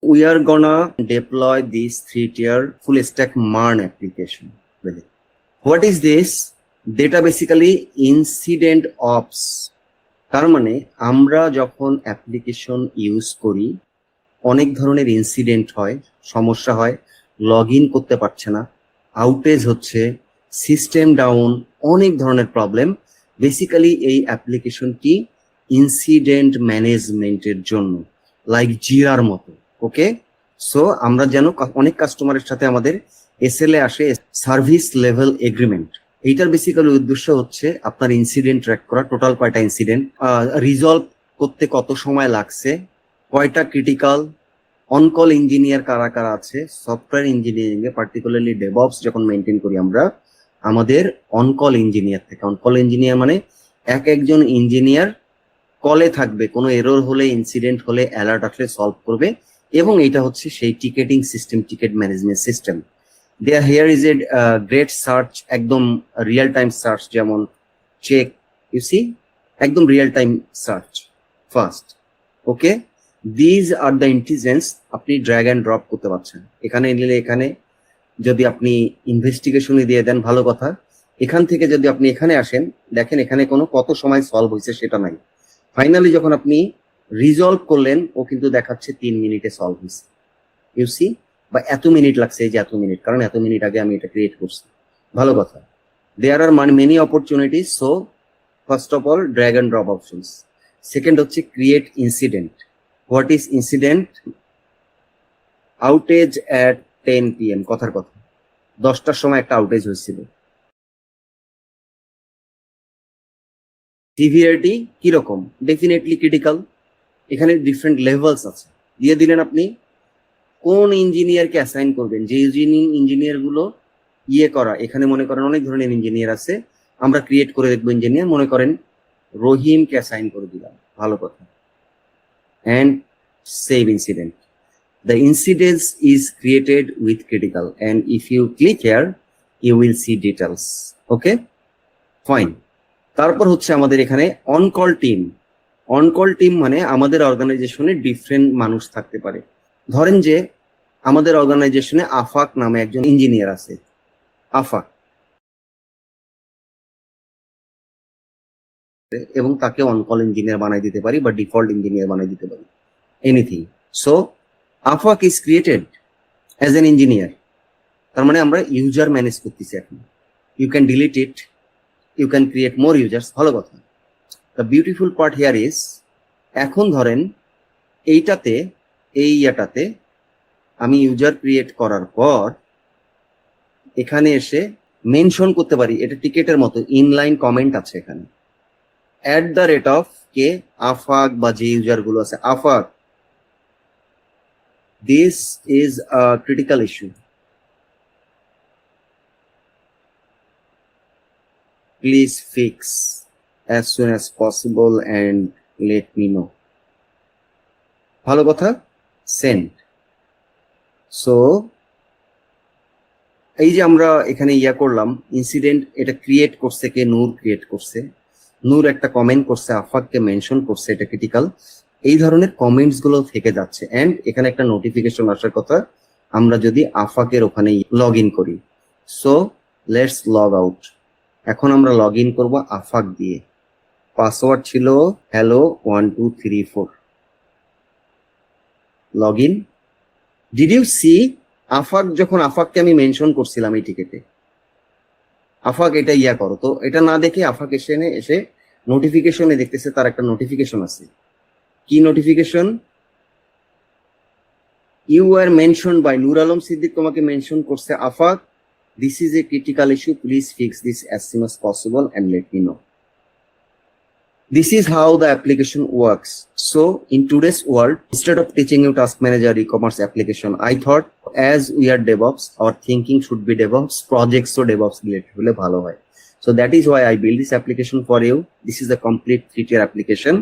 We are gonna deploy this 3-tier full stack MERN application. What is this? Data basically incident ops. তার মানে আমরা যখন application use করি অনেক ধরনের ইনসিডেন্ট হয়, সমস্যা হয়, লগ ইন করতে পারছে না, আউটেজ হচ্ছে, সিস্টেম ডাউন, অনেক ধরনের প্রবলেম। বেসিক্যালি এই অ্যাপ্লিকেশনটি ইনসিডেন্ট ম্যানেজমেন্টের জন্য, লাইক জিরার মতো। ওকে, সো আমরা যেন অনেক কাস্টমারের সাথে আমাদের এসএলএ আসে, সার্ভিস লেভেল এগ্রিমেন্ট। এইটার বেসিক্যালি উদ্দেশ্য হচ্ছে আপনার ইনসিডেন্ট ট্র্যাক করা, টোটাল কয়টা ইনসিডেন্ট রিজলভ করতে কত সময় লাগছে, কয়টা ক্রিটিক্যাল, অনকল ইঞ্জিনিয়ার কারা কারা আছে। সফটওয়্যার ইঞ্জিনিয়ারিং এ পার্টিকুলারলি ডেভঅপস যখন মেনটেন করি আমরা, আমাদের অনকল ইঞ্জিনিয়ার থেকে, অনকল ইঞ্জিনিয়ার মানে একজন ইঞ্জিনিয়ার কলে থাকবে, কোনো এরর হলে, ইনসিডেন্ট হলে, অ্যালার্ট আসলে সলভ করবে, এবং এটা হচ্ছে সেই ticketing system, ticket management system. There here is a great search, একদম রিয়েল টাইম সার্চ, যেমন চেক, ইউ সি, একদম real time search first. Okay, these are the intelligence. আপনি ড্র্যাগ অ্যান্ড ড্রপ করতে পারছেন, এখানে নিলে এখানে, যদি আপনি ইনভেস্টিগেশনে দিয়ে দেন ভালো কথা। এখান থেকে যদি আপনি এখানে আসেন, দেখেন এখানে কোনো কত সময় সলভ হয়েছে সেটা নাই। ফাইনালি যখন আপনি রিজলভ করলেন, ও কিন্তু দেখাচ্ছে 3 মিনিটে সলভ হয়েছে, ইউ সি, বা এত মিনিট লাগছে, এই যে এত মিনিট, কারণ এত মিনিট আগে আমি এটা ক্রিয়েট করছি। ভালো কথা। There are many opportunities. So first of all drag and drop options. Second হচ্ছে create incident. What is incident? Outage at 10 PM, কথার কথা 10টার সময় একটা আউটেজ হয়েছিল। সিভিয়ারিটি কিরকম? Definitely critical. এখানে ডিফারেন্ট লেভেলস আছে, দিয়ে দিলেন আপনি কোন ইঞ্জিনিয়ারকে অ্যাসাইন করবেন, যে ইঞ্জিনিয়ার গুলো করা। এখানে মনে করেন অনেক ধরনের ইঞ্জিনিয়ার আছে, আমরা ক্রিয়েট করে দেখবো ইঞ্জিনিয়ার, মনে করেন রহিমকে অ্যাসাইন করে দিলাম, ভালো কথা। And save incident. The incident is created with critical, and if you click here, you will see details. Okay, fine. তারপর হচ্ছে আমাদের এখানে অনকল টিম। অনকল টিম মানে আমাদের অর্গানাইজেশনে ডিফারেন্ট মানুষ থাকতে পারে। ধরেন যে আমাদের অর্গানাইজেশনে আফাক নামে একজন ইঞ্জিনিয়ার আছে, আফাক, এবং তাকে অনকল ইঞ্জিনিয়ার বানাই দিতে পারি বা ডিফল্ট ইঞ্জিনিয়ার বানাই দিতে পারি, anything. So Afaq is created as an engineer. তার মানে আমরা ইউজার ম্যানেজ করতেছি এখন। You can delete it, you can create more users, ভালো কথা। The beautiful part here is, এখন ধরেন এইটাতে, এই ইয়াটাতে আমি ইউজার ক্রিয়েট করার পর এখানে এসে মেনশন করতে পারি, এটা টিকেটের মতো ইনলাইন কমেন্ট আছে এখানে, @, কে আফাক, বা যে ইউজার গুলো আছে, Afaque, this is a critical issue, please fix as soon as possible and let me know, ভালো কথা, সেন্ড। সো এই যে আমরা এখানে করলাম ইনসিডেন্ট, এটা ক্রিয়েট করছে কে? নূর ক্রিয়েট করছে। নূর একটা কমেন্ট করছে, আফাককে মেনশন করছে, এটা ক্রিটিক্যাল। এই ধরনের কমেন্টস গুলো থেকে যাচ্ছে, এন্ড এখানে একটা নোটিফিকেশন আসার কথা আমরা যদি আফাকের ওখানে লগ ইন করি। So let's log out. এখন আমরা লগ ইন করবো আফাক দিয়ে, পাসওয়ার্ড ছিল hello 1234, log in. Did you see Afaq, যখন আফাককে আমি মেনশন করছিলাম এই টিকেটে, আফাক এটা করো, তো এটা না দেখে আফাক এসে নোটিফিকেশনে দেখতেছে তার একটা নোটিফিকেশন আছে। কি notification? You are mention by Noor Alam Siddique, তোমাকে মেনশন করছে Afaq, this is a critical issue, please fix this as soon as possible and let me know. This is how the application works. So in today's world, instead of teaching you task manager e-commerce application, I thought as we are DevOps, our thinking should be DevOps projects, so DevOps related hole bhalo hoy. So that is why I built this application for you. This is a complete 3-tier application.